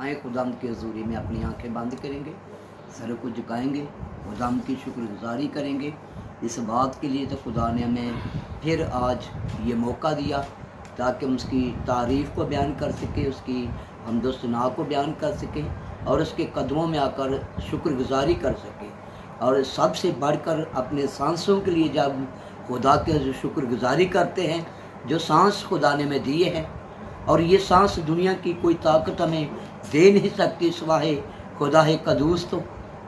आए खुदाम की हजूरी में अपनी आंखें बंद करेंगे, सर को झुकाएंगे, खुदाम की शुक्रगुजारी करेंगे। इस बात के लिए तो खुदा ने हमें फिर आज ये मौका दिया ताकि हम उसकी तारीफ़ को बयान कर सकें, उसकी हम्दो सना को बयान कर सकें और उसके कदमों में आकर शुक्रगुजारी कर सकें। और सबसे बढ़कर अपने सांसों के लिए जब खुदा के जो शुक्रगुजारी करते हैं, जो सांस खुदा ने हमें दिए हैं, और ये सांस दुनिया की कोई ताकत हमें दे नहीं सकती सिवाय खुदा है कदूस तो,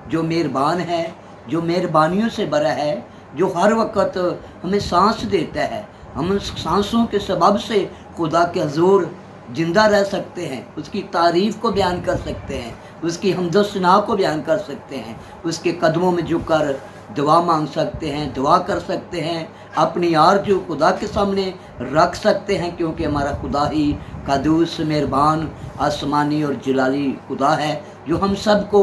जो मेहरबान है, जो मेहरबानियों से भरा है, जो हर वक्त हमें सांस देता है। हम उस सांसों के सबब से खुदा के हजूर ज़िंदा रह सकते हैं, उसकी तारीफ़ को बयान कर सकते हैं, उसकी हम्दो सना को बयान कर सकते हैं, उसके कदमों में झुककर दुआ मांग सकते हैं, दुआ कर सकते हैं, अपनी आरज़ू खुदा के सामने रख सकते हैं, क्योंकि हमारा खुदा ही कदूस मेहरबान आसमानी और जलाली खुदा है, जो हम सबको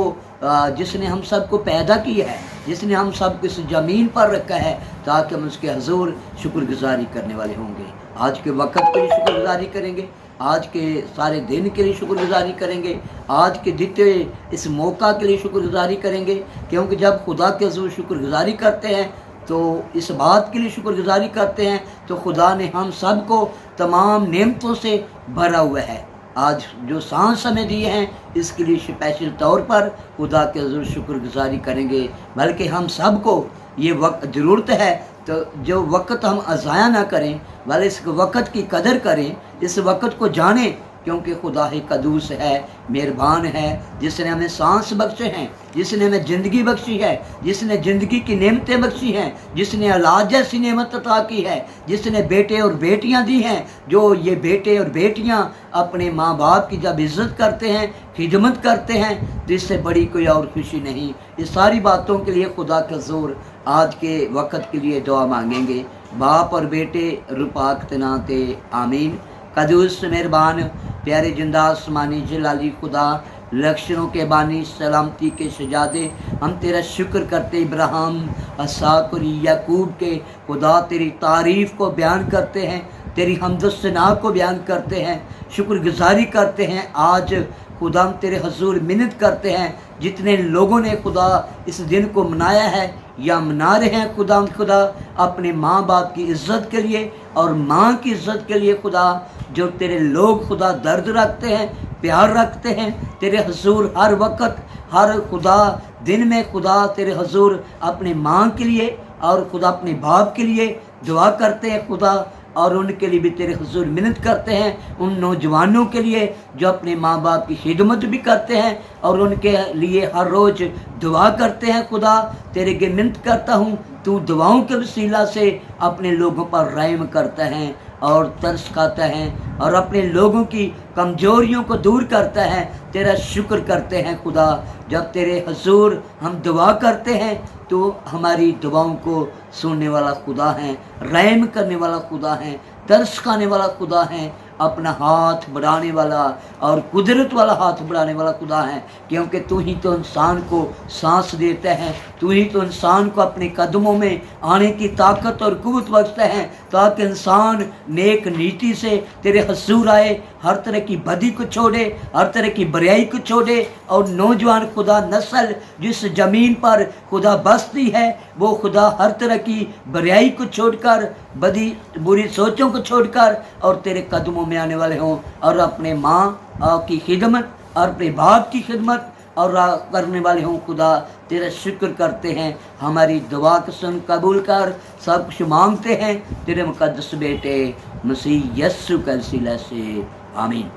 जिसने हम सबको पैदा किया है, जिसने हम सबको इस ज़मीन पर रखा है ताकि हम उसके हजूर शुक्रगुजारी करने वाले होंगे। आज के वक्त के लिए शुक्रगुजारी करेंगे, आज के सारे दिन के लिए शुक्रगुजारी करेंगे, आज के दिते इस मौका के लिए शुक्रगुजारी करेंगे, क्योंकि जब खुदा के हजूर शुक्रगुजारी करते हैं तो इस बात के लिए शुक्रगुजारी करते हैं तो खुदा ने हम सब को तमाम नेमतों से भरा हुआ है। आज जो सांस हमें दिए हैं इसके लिए स्पेशल तौर पर खुदा के हजूर शुक्रगुजारी करेंगे। बल्कि हम सब को ये वक्त ज़रूरत है तो जो वक्त हम अज़ाया ना करें, बल्कि इस वक्त की कदर करें, इस वक्त को जानें, क्योंकि खुदा ही कदूस है, मेहरबान है, जिसने हमें सांस बख्शे हैं, जिसने हमें ज़िंदगी बख्शी है, जिसने ज़िंदगी की नेमतें बख्शी हैं, जिसने औलाद जैसी नेमत अता की है, जिसने बेटे और बेटियां दी हैं। जो ये बेटे और बेटियां अपने माँ बाप की जब इज़्ज़त करते हैं, खिदमत करते हैं, तो इससे बड़ी कोई और खुशी नहीं। इस सारी बातों के लिए खुदा का ज़ोर आज के वक्त के लिए दुआ मांगेंगे। बाप और बेटे रुपाक तनाते आमीन। कदूस मेहरबान प्यारे जिंदा आसमानी जलाली खुदा, लक्षणों के बानी, सलामती के शहजादे, हम तेरा शुक्र करते इब्राहिम, इसहाक और याकूब के खुदा तेरी तारीफ़ को बयान करते हैं, तेरी हम्दो सना को बयान करते हैं, शुक्रगुजारी करते हैं। आज खुदा हम तेरे हजूर मिन्नत करते हैं, जितने लोगों ने खुदा इस दिन को मनाया है या मना रहे हैं, खुदा अपने माँ बाप की इज़्ज़त के लिए और माँ की इज़्ज़त के लिए, खुदा जो तेरे लोग खुदा दर्द रखते हैं, प्यार रखते हैं, तेरे हजूर हर वक्त हर खुदा दिन में खुदा तेरे हजूर अपनी माँ के लिए और खुदा अपने बाप के लिए दुआ करते हैं खुदा, और उनके लिए भी तेरे हुजूर मिन्नत करते हैं। उन नौजवानों के लिए जो अपने माँ बाप की खिदमत भी करते हैं और उनके लिए हर रोज़ दुआ करते हैं। खुदा तेरे के मिन्नत करता हूँ, तू दुआओं के वसीला से अपने लोगों पर रहम करता है और तरस खाता है और अपने लोगों की कमजोरियों को दूर करता है। तेरा शुक्र करते हैं खुदा, जब तेरे हुजूर हम दुआ करते हैं तो हमारी दुआओं को सुनने वाला खुदा है, रहम करने वाला खुदा है, तरस खाने वाला खुदा है, अपना हाथ बढ़ाने वाला और कुदरत वाला हाथ बढ़ाने वाला खुदा है। क्योंकि तू ही तो इंसान को सांस देता है, तू ही तो इंसान को अपने कदमों में आने की ताकत और कुव्वत बख्शता है, ताकि इंसान नेक नीति से तेरे हजूर आए, हर तरह की बदी को छोड़े, हर तरह की बुराई को छोड़े, और नौजवान खुदा नस्ल जिस ज़मीन पर खुदा बसती है वो खुदा हर तरह की बुराई को छोड़कर, बदी बुरी सोचों को छोड़कर और तेरे कदमों में आने वाले हों और अपने माँ की खिदमत और अपने बाप की खिदमत और करने वाले हों। खुदा तेरा शुक्र करते हैं, हमारी दुआ को सुन कबूल कर। सब कुछ मांगते हैं तेरे मुकद्दस बेटे मसीह यस्सु के वसीले से, आमीन।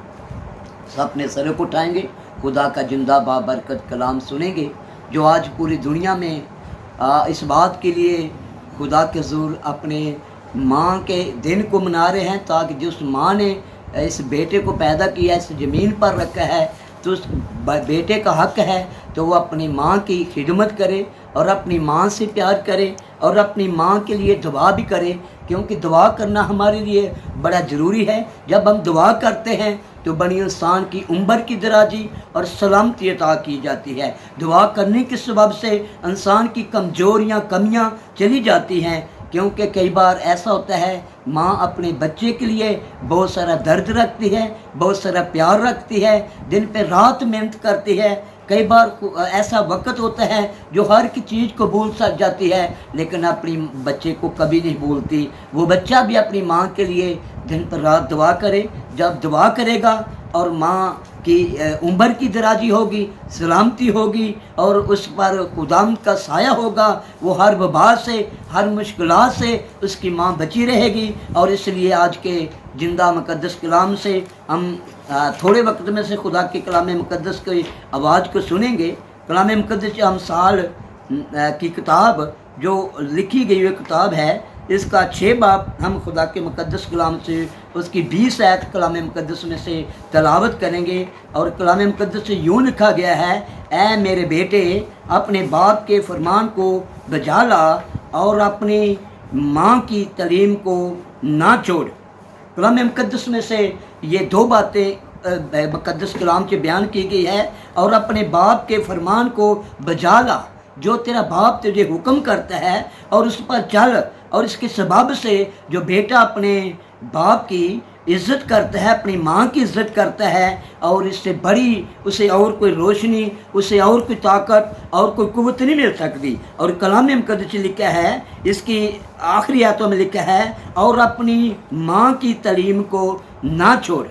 सब अपने सर को उठाएंगे, खुदा का जिंदा बाबरकत कलाम सुनेंगे, जो आज पूरी दुनिया में इस बात के लिए खुदा के हुजूर अपने माँ के दिन को मना रहे हैं, ताकि जिस माँ ने इस बेटे को पैदा किया, इस ज़मीन पर रखा है, तो उस बेटे का हक़ है तो वो अपनी माँ की खिदमत करे और अपनी माँ से प्यार करे और अपनी माँ के लिए दुआ भी करे, क्योंकि दुआ करना हमारे लिए बड़ा ज़रूरी है। जब हम दुआ करते हैं तो बनी इंसान की उम्र की दराजी और सलामती अता की जाती है। दुआ करने के सबब से इंसान की कमजोरियाँ कमियाँ चली जाती हैं। क्योंकि कई बार ऐसा होता है माँ अपने बच्चे के लिए बहुत सारा दर्द रखती है, बहुत सारा प्यार रखती है, दिन पे रात मेहनत करती है। कई बार ऐसा वक्त होता है जो हर की चीज़ को भूल सक जाती है, लेकिन अपनी बच्चे को कभी नहीं भूलती। वो बच्चा भी अपनी माँ के लिए दिन पर रात दुआ करे। जब दुआ करेगा और माँ की उम्र की दराजी होगी, सलामती होगी और उस पर खुदाम का साया होगा, वो हर वबा से, हर मुश्किलात से उसकी माँ बची रहेगी। और इसलिए आज के जिंदा मुक़द्दस कलाम से हम थोड़े वक्त में से खुदा के कलाम मुक़द्दस की आवाज़ को सुनेंगे। कलाम मुक़द्दस अमसाल की किताब जो लिखी गई हुई किताब है, इसका 6 बाब हम खुदा के मुक़द्दस कलाम से उसकी 20 आयत कलाम मुक़द्दस में से तलावत करेंगे। और कलाम मुक़द्दस से यूँ लिखा गया है, ऐ मेरे बेटे अपने बाप के फरमान को बजा ला और अपनी माँ की तालीम को ना छोड़। कलाम मुक़द्दस में से ये 2 बातें मुक़द्दस कलाम से बयान की गई है। और अपने बाप के फरमान को बजा ला, जो तेरा बाप तुझे हुक्म करता है और उस पर चल। और इसके सबब से जो बेटा अपने बाप की इज़्ज़त करता है, अपनी माँ की इज़्ज़त करता है, और इससे बड़ी उसे और कोई रोशनी, उसे और कोई ताकत और कोई कुव्वत नहीं मिल सकती। और कलाम मुक़द्दस लिखा है, इसकी आखिरी आयतों में लिखा है, और अपनी माँ की तालीम को ना छोड़।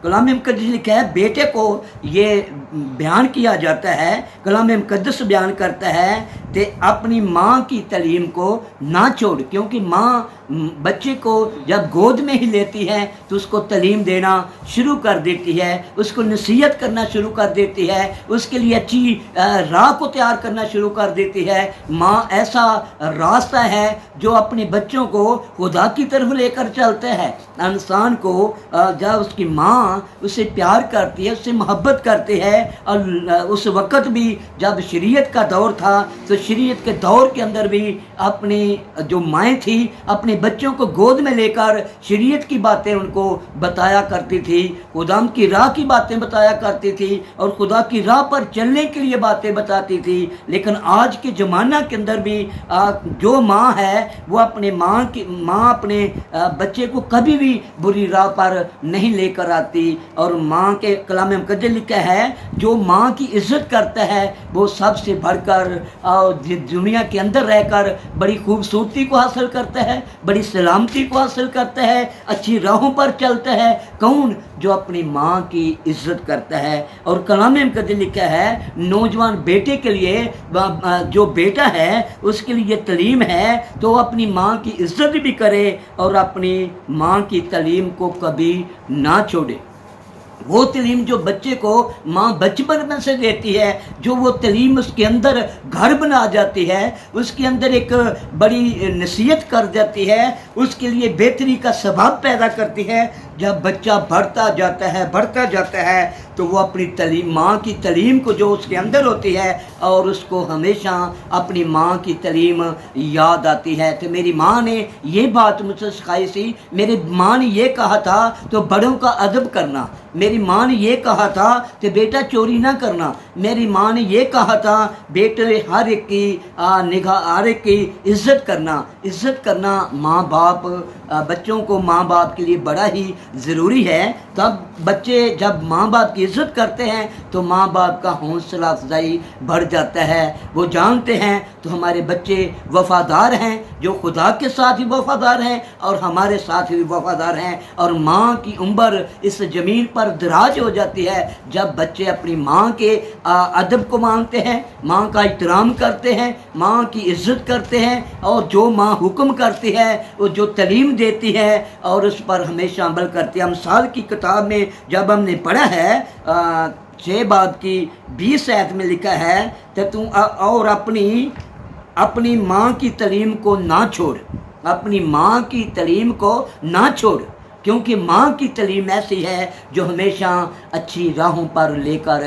कलाम मुक़द्दस लिखा है, बेटे को ये बयान किया जाता है, कलाम मुक़द्दस बयान करता है कि अपनी माँ की तालीम को ना छोड़। क्योंकि माँ बच्चे को जब गोद में ही लेती है तो उसको तालीम देना शुरू कर देती है, उसको नसीहत करना शुरू कर देती है, उसके लिए अच्छी राह को तैयार करना शुरू कर देती है। माँ ऐसा रास्ता है जो अपने बच्चों को खुदा की तरफ लेकर चलता है। इंसान को जब उसकी माँ उससे प्यार करती है, उससे मोहब्बत करती है, और उस वक़्त भी जब शरीयत का दौर था तो शरीयत के दौर के अंदर भी अपनी जो माएँ थी अपने बच्चों को गोद में लेकर शरीयत की बातें उनको बताया करती थी, खुदा की राह की बातें बताया करती थी और खुदा की राह पर चलने के लिए बातें बताती थी। लेकिन आज के ज़माना के अंदर भी जो माँ है वो अपने माँ अपने बच्चे को कभी भी बुरी राह पर नहीं लेकर आती। और माँ के कलाम मुक़द्दस लिखा है, जो माँ की इज़्ज़त करता है वो सबसे बढ़कर दुनिया के अंदर रहकर बड़ी खूबसूरती को हासिल करता है, बड़ी सलामती को हासिल करता है, अच्छी राहों पर चलता है। कौन? जो अपनी माँ की इज़्ज़त करता है। और कलाम मुक़द्दस लिखा है, नौजवान बेटे के लिए, जो बेटा है उसके लिए तालीम है तो अपनी माँ की इज़्ज़त भी करे और अपनी माँ की तालीम को कभी ना छोड़े। वो तालीम जो बच्चे को माँ बचपन में से देती है, जो वो तालीम उसके अंदर घर बना जाती है, उसके अंदर एक बड़ी नसीहत कर देती है, उसके लिए बेहतरी का सबब पैदा करती है। जब बच्चा बढ़ता जाता है तो वो अपनी तालीम, माँ की तालीम को जो उसके अंदर होती है और उसको हमेशा अपनी माँ की तालीम याद आती है। तो मेरी माँ ने ये बात मुझसे सिखाई थी, मेरी माँ ने ये कहा था तो बड़ों का अदब करना, मेरी माँ ने ये कहा था कि बेटा चोरी ना करना, मेरी माँ ने ये कहा था बेटे हर एक की निगाह, हर एक की इज़्ज़त करना। माँ बाप, बच्चों को माँ बाप के लिए बड़ा ही ज़रूरी है। तब बच्चे जब माँ बाप की इज़्ज़त करते हैं तो माँ बाप का हौसला अफजाई बढ़ जाता है। वो जानते हैं तो हमारे बच्चे वफ़ादार हैं, जो खुदा के साथ ही वफ़ादार हैं और हमारे साथ भी वफ़ादार हैं। और माँ की उम्र इस ज़मीन पर दराज हो जाती है जब बच्चे अपनी माँ के अदब को मानते हैं, माँ का एहतराम करते हैं, माँ की इज़्ज़त करते हैं, और जो माँ हुक्म करती है, वो जो तालीम देती है और उस पर हमेशा अमल करती है। अमसाल की किताब में जब हमने पढ़ा है 6 बाब की 20 आयत में लिखा है कि तू और अपनी माँ की तालीम को ना छोड़, अपनी माँ की तालीम को ना छोड़, क्योंकि माँ की तालीम ऐसी है जो हमेशा अच्छी राहों पर लेकर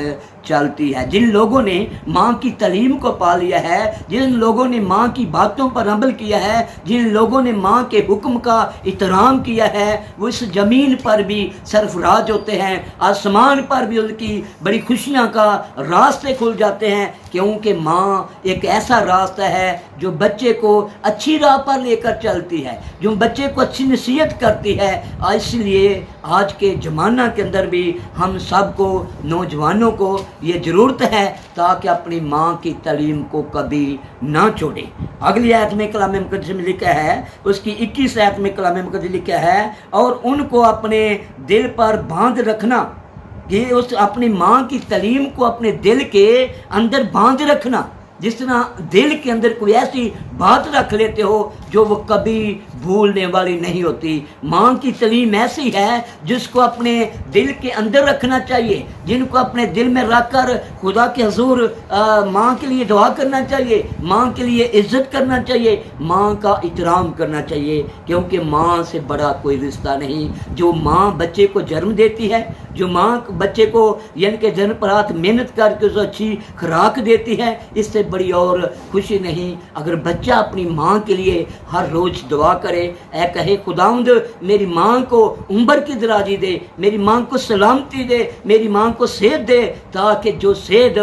चलती है। जिन लोगों ने माँ की तालीम को पा लिया है, जिन लोगों ने माँ की बातों पर अमल किया है, जिन लोगों ने माँ के हुक्म का एहतराम किया है, वो इस ज़मीन पर भी सरफराज होते हैं, आसमान पर भी उनकी बड़ी खुशियाँ का रास्ते खुल जाते हैं, क्योंकि माँ एक ऐसा रास्ता है जो बच्चे को अच्छी राह पर लेकर चलती है, जो बच्चे को अच्छी नसीहत करती है। इसलिए आज के ज़माना के अंदर भी हम सबको, नौजवानों को ये ज़रूरत है ताकि अपनी माँ की तालीम को कभी ना छोड़े। अगली आयत में कलाम मुक़द्दस में लिखा है, उसकी 21 आयत में कलाम मुक़द्दस लिखा है, और उनको अपने दिल पर बांध रखना, कि उस अपनी माँ की तालीम को अपने दिल के अंदर बांध रखना। जिस तरह दिल के अंदर कोई ऐसी बात रख लेते हो जो वो कभी भूलने वाली नहीं होती, माँ की तालीम ऐसी है जिसको अपने दिल के अंदर रखना चाहिए, जिनको अपने दिल में रख कर खुदा के हुजूर माँ के लिए दुआ करना चाहिए, माँ के लिए इज़्ज़त करना चाहिए, माँ का एहतराम करना चाहिए, क्योंकि माँ से बड़ा कोई रिश्ता नहीं। जो माँ बच्चे को जन्म देती है, जो माँ बच्चे को यानी कि जन्म पर हाथ मेहनत करके उसे अच्छी खुराक देती है, इससे बड़ी और खुशी नहीं। अगर बच्चा अपनी माँ के लिए हर रोज़ दुआ करे, ऐ कहे खुदावंद मेरी माँ को उम्र की दराजी दे, मेरी माँ को सलामती दे, मेरी माँ को सेहत दे, ताकि जो सेहत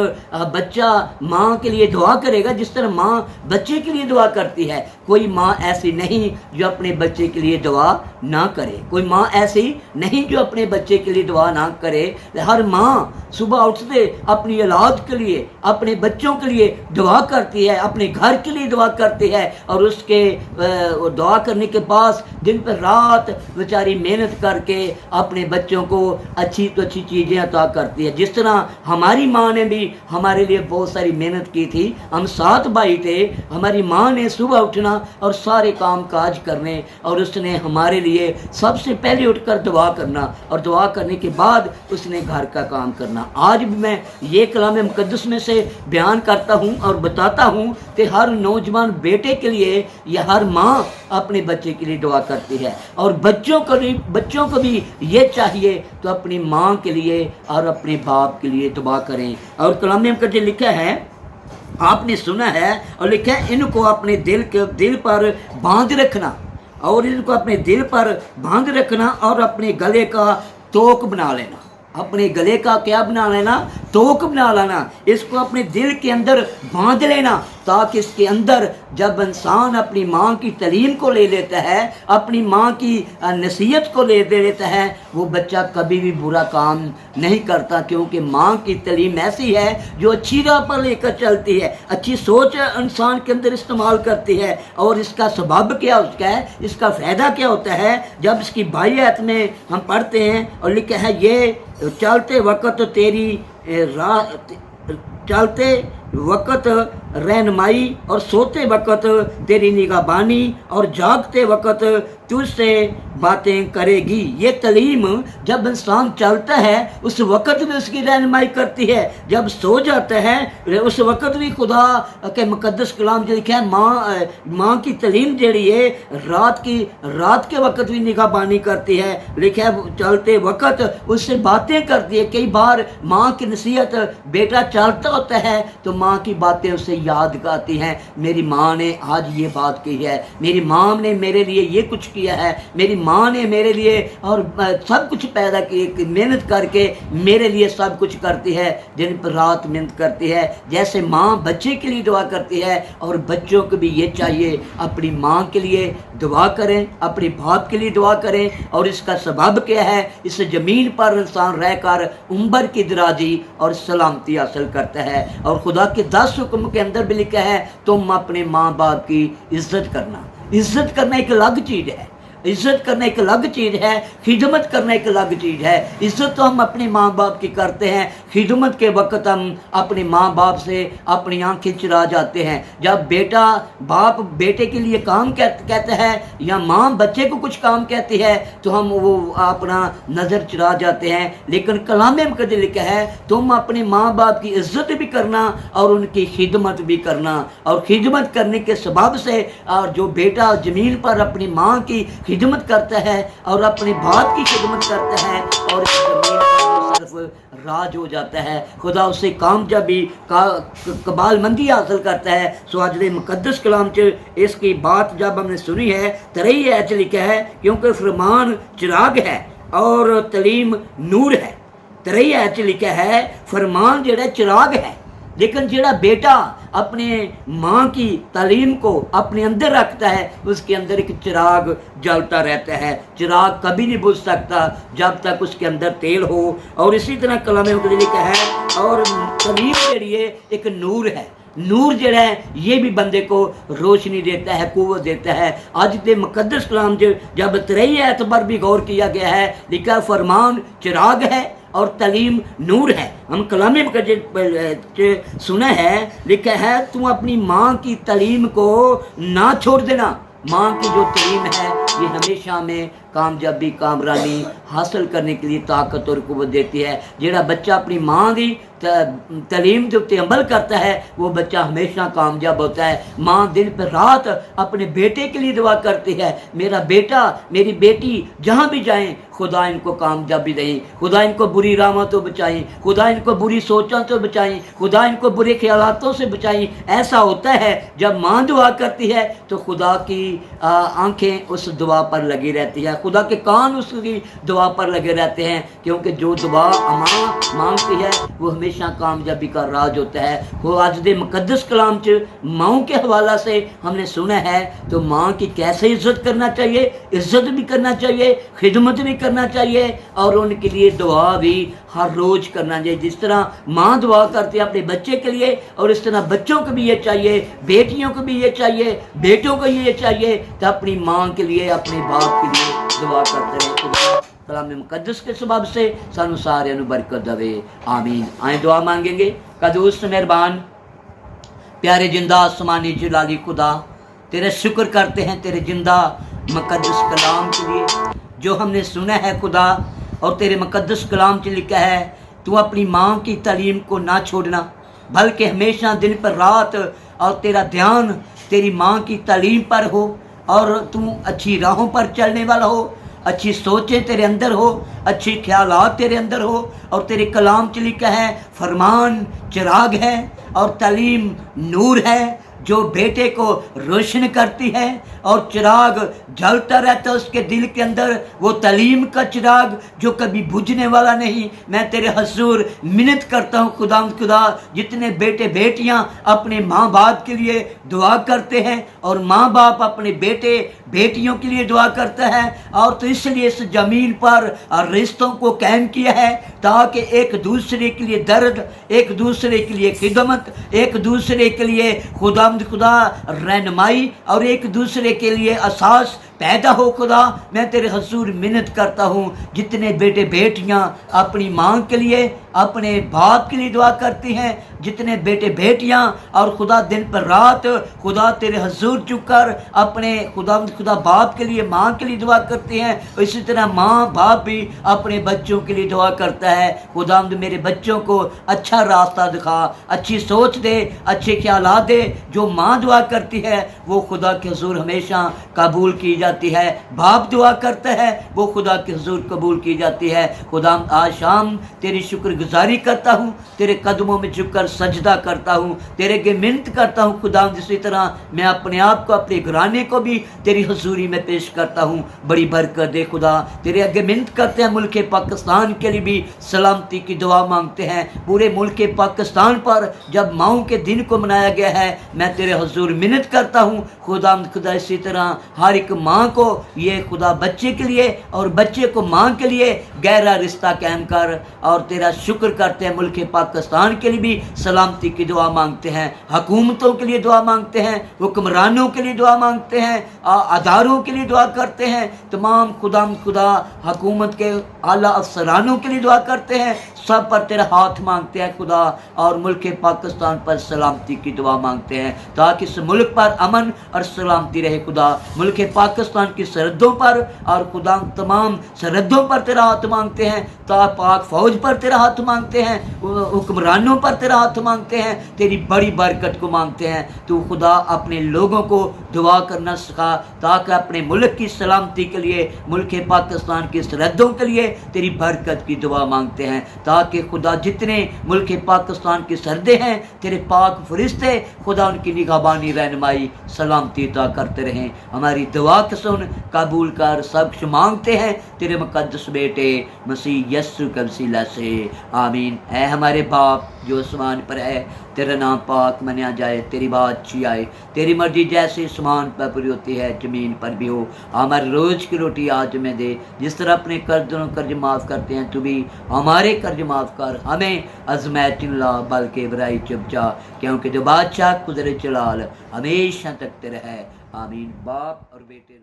बच्चा माँ के लिए दुआ करेगा, जिस तरह माँ बच्चे के लिए दुआ करती है, कोई माँ ऐसी नहीं जो अपने बच्चे के लिए दुआ ना करे, कोई माँ ऐसी नहीं जो अपने बच्चे के लिए दुआ ना करे। हर माँ सुबह उठते अपनी औलाद के लिए, अपने बच्चों के लिए दुआ करती है, अपने घर के लिए दुआ करती है, और उसके दुआ करने के बाद दिन पर रात बेचारी मेहनत करके अपने बच्चों को अच्छी तो अच्छी चीज़ें अता करती है। जिस तरह हमारी माँ ने भी हमारे लिए बहुत सारी मेहनत की थी, हम 7 भाई थे, हमारी माँ ने सुबह उठना और सारे काम काज करने, और उसने हमारे लिए सबसे पहले उठकर दुआ करना, और दुआ करने के बाद उसने घर का काम करना। आज भी मैं ये कलाम मुक़द्दस में से बयान करता हूँ और बताता हूँ कि हर नौजवान बेटे के लिए या हर माँ अपने बच्चे के लिए दुआ करती है, और बच्चों को भी ये चाहिए तो अपनी माँ के लिए और अपने बाप के लिए दुआ करें। और कलाम में लिखा है, आपने सुना है और लिखा है, इनको अपने दिल पर बांध रखना, और इनको अपने दिल पर बांध रखना, और अपने गले का तोक बना लेना। अपने गले का क्या बना लेना? तोक बना लेना। इसको अपने दिल के अंदर बांध लेना, ताकि इसके अंदर जब इंसान अपनी माँ की तालीम को ले लेता है, अपनी माँ की नसीहत को ले लेता है, वो बच्चा कभी भी बुरा काम नहीं करता, क्योंकि माँ की तालीम ऐसी है जो अच्छी राह पर लेकर चलती है, अच्छी सोच इंसान के अंदर इस्तेमाल करती है। और इसका सबब क्या उसका है, इसका फ़ायदा क्या होता है? जब इसकी 22 आयत में हम पढ़ते हैं और लिखा है, ये चलते वक्त तेरी चलते वक्त रहनुमाई, और सोते वक्त तेरी निगाहबानी, और जागते वक्त तुझसे बातें करेगी। ये तालीम जब इंसान चलता है उस वक़्त भी उसकी रहनुमाई करती है, जब सो जाता है उस वक़्त भी खुदा के मुक़द्दस कलाम जो लिखा है, माँ की तालीम जड़ी है रात के वक़्त भी निगाहबानी करती है। लिखा है चलते वक़्त उससे बातें करती है। कई बार माँ की नसीहत बेटा चलता होता है तो माँ की बातें उससे याद आती हैं, मेरी माँ ने आज ये बात की है, मेरी माँ ने मेरे लिए ये कुछ किया है, मेरी माँ ने मेरे लिए और सब कुछ पैदा की, मेहनत करके मेरे लिए सब कुछ करती है, दिन पर रात मेहनत करती है। जैसे माँ बच्चे के लिए दुआ करती है, और बच्चों को भी ये चाहिए अपनी माँ के लिए दुआ करें, अपने बाप के लिए दुआ करें। और इसका सबब क्या है? इस ज़मीन पर इंसान रहकर उम्र की दराजी और सलामती हासिल करता है। और खुदा के 10 हुक्म के अंदर भी लिखा है, तुम अपने माँ बाप की इज्जत करना। इज्जत करना एक अलग चीज़ है, इज़्ज़त करना एक अलग चीज़ है, खिदमत करना एक अलग चीज़ है। इज़्ज़त तो हम अपने माँ बाप की करते हैं, खिदमत के वक्त हम अपने माँ बाप से अपनी आँखें चुरा जाते हैं। जब बाप बेटे के लिए काम कहता है या माँ बच्चे को कुछ काम कहती है तो हम वो अपना नज़र चुरा जाते हैं। लेकिन कलाम मुक़द्दस लिखा है, तुम अपने माँ बाप की इज़्ज़त भी करना और उनकी खिदमत भी करना। और खिदमत करने के सबब से और जो बेटा ज़मीन पर अपनी माँ की खिदमत करता है और अपने बाप की खिदमत करता है और इस ज़मीन पर वो सिर्फ राज हो जाता है, खुदा उससे कामयाबी कबालमंदी हासिल करता है। सो आज दे मुकद्दस कलाम च इसकी बात जब हमने सुनी है, तरही ऐच लिखा है, क्योंकि फरमान चिराग है और तलीम नूर है। तरही ऐच लिखा है, फरमान जेड़ा चिराग है, लेकिन जेड़ा बेटा अपने माँ की तालीम को अपने अंदर रखता है, उसके अंदर एक चिराग जलता रहता है। चिराग कभी नहीं बुझ सकता जब तक उसके अंदर तेल हो। और इसी तरह कलाम मुकद्दस लिखा है, और तालीम जेड़ी है एक नूर है। नूर जड़ा है ये भी बंदे को रोशनी देता है, कुव्वत देता है। आज के मुकद्दस कलाम जब तरही ऐत पर भी गौर किया गया है, लिखा फरमान चिराग है और तलीम नूर है। हम कलाम मुकद्दस सुना है, लिखा है तू अपनी माँ की तलीम को ना छोड़ देना। माँ की जो तलीम है ये हमेशा हमें कामयाबी कामरानी हासिल करने के लिए ताकत और कुव्वत देती है। जेड़ा बच्चा अपनी माँ की तलीम के उत्ते अमल करता है वो बच्चा हमेशा कामयाब होता है। माँ दिन पर रात अपने बेटे के लिए दुआ करती है, मेरा बेटा मेरी बेटी जहाँ भी जाएं खुदा इनको कामयाबी दें, खुदा इनको बुरी राहों तो बचाएं, खुदा इनको बुरी सोचों से बचाएं, खुदा इनको बुरे ख्यालातों से बचाएं। ऐसा होता है जब माँ दुआ करती है तो खुदा की आंखें उस दुआ पर लगी रहती है, खुदा के कान उसकी दुआ पर लगे रहते हैं, क्योंकि जो दुआ माँ मांगती है वो हमेशा कामयाबी का राज होता है। वो आज दे मुकद्दस कलाम च माँ के हवाला से हमने सुना है, तो माँ की कैसे इज्जत करना चाहिए, इज्जत भी करना चाहिए, खिदमत भी करना चाहिए और उनके लिए दुआ भी हर रोज़ करना चाहिए। जिस तरह माँ दुआ करती है अपने बच्चे के लिए, और इस तरह बच्चों को भी ये चाहिए, बेटियों को भी ये चाहिए, बेटों को ये चाहिए तो अपनी माँ के लिए अपने बाप के लिए दुआ करते रहे। कलाम मुकद्दस के सबब से सानू सारे बरकत दवे, आमीन। आए दुआ मांगेंगे। कदूस मेहरबान प्यारे जिंदा आसमानी जलाली खुदा, तेरा शुक्र करते हैं तेरे जिंदा मुकद्दस कलाम के लिए जो हमने सुना है खुदा। और तेरे मुकद्दस कलाम से लिखा है तू अपनी माँ की तालीम को ना छोड़ना, बल्कि हमेशा दिन पर रात और तेरा ध्यान तेरी माँ की तालीम पर हो और तू अच्छी राहों पर चलने वाला हो, अच्छी सोचें तेरे अंदर हो, अच्छे ख्यालात तेरे अंदर हो। और तेरे कलाम च लिखा है फरमान चिराग है और तालीम नूर है, जो बेटे को रोशन करती है और चिराग जलता रहता है उसके दिल के अंदर, वो तालीम का चिराग जो कभी बुझने वाला नहीं। मैं तेरे हजूर मिन्नत करता हूँ खुदा, जितने बेटे बेटियाँ अपने माँ बाप के लिए दुआ करते हैं और माँ बाप अपने बेटे बेटियों के लिए दुआ करता है, और तो इसलिए इस ज़मीन पर रिश्तों को कायम किया है ताकि एक दूसरे के लिए दर्द, एक दूसरे के लिए खिदमत, एक दूसरे के लिए खुदा रहनुमाई और एक दूसरे के लिए असास पैदा हो। खुदा मैं तेरे हजूर मिन्नत करता हूँ, जितने बेटे बेटियाँ अपनी माँ के लिए अपने बाप के लिए दुआ करती हैं, जितने बेटे बेटियाँ और खुदा दिन पर रात खुदा तेरे हजूर चुककर अपने खुदा बाप के लिए माँ के लिए दुआ करते हैं, इसी तरह माँ बाप भी अपने बच्चों के लिए दुआ करता है। खुदा मेरे बच्चों को अच्छा रास्ता दिखा, अच्छी सोच दे, अच्छे ख्यालात दे। जो माँ दुआ करती है वो खुदा के हजूर हमेशा कबूल की जाती है, बाप दुआ करता है वो खुदा के हुजूर कबूल की जाती है। खुदा आज शाम तेरी शुक्रगुजारी करता हूँ, तेरे कदमों में झुककर सजदा करता हूँ, तेरे के मिन्नत करता हूँ खुदा। इसी तरह मैं अपने आप को अपने घराने को भी तेरी हुजूरी में पेश करता हूँ, बड़ी बरकत दे खुदा। तेरे आगे मिन्नत करते हैं, मुल्क पाकिस्तान के लिए भी सलामती की दुआ मांगते हैं। पूरे मुल्क पाकिस्तान पर जब माओं के दिन को मनाया गया है, मैं तेरे हुजूर मिन्नत करता हूँ खुदा। इसी तरह हर एक माँ को ये खुदा बच्चे के लिए और बच्चे को माँ के लिए गहरा रिश्ता कायम कर। और तेरा शुक्र करते हैं, मुल्क पाकिस्तान के लिए भी सलामती की दुआ मांगते हैं, हुकूमतों के लिए दुआ मांगते हैं, हुक्मरानों के लिए दुआ मांगते हैं, अदारों के लिए दुआ करते हैं, तमाम खुदा हुकूमत के आला अफसरानों के लिए दुआ करते हैं, सब पर तेरा हाथ मांगते हैं खुदा। और मुल्क पाकिस्तान पर सलामती की दुआ मांगते हैं ताकि इस मुल्क पर अमन और सलामती रहे खुदा। मुल्क पाकिस्तान की सरहदों पर और खुदा तमाम सरहदों पर तेरा हाथ मांगते हैं, पाक फौज पर तेरा हाथ मांगते हैं, हुक्मरानों पर तेरा हाथ मांगते हैं, तेरी बड़ी बरकत को मांगते हैं। तो खुदा अपने लोगों को दुआ करना सिखा, ताकि अपने मुल्क की सलामती के लिए, मुल्क पाकिस्तान की सरहदों के लिए तेरी बरकत की दुआ मांगते हैं, ताकि खुदा जितने मुल्क पाकिस्तान की सरहदें हैं, तेरे पाक फरिश्ते खुदा उनकी निगहबानी, रहनुमाई, सलामती अता करते रहें। हमारी दुआ को सुन, कबूल कर, सब कुछ मांगते हैं तेरे मुकद्दस बेटे मसीह यस्सु के वसीला से, आमीन। ऐ हमारे बाप जो आसमान पर है, तेरा नाम पाक मनाया जाए, तेरी बात अच्छी आए, तेरी मर्जी जैसे आसमान पर पूरी होती है ज़मीन पर भी हो। हमारे रोज़ की रोटी आज हमें दे, जिस तरह अपने कर्ज माफ़ करते हैं, तू भी हमारे कर्ज माफ़ कर, हमें आज़माइश में ला बल्कि बुराई से बचा, क्योंकि जो बादशाह कुदरत जलाल हमेशा तक तेरा है, आमीन। बाप और बेटे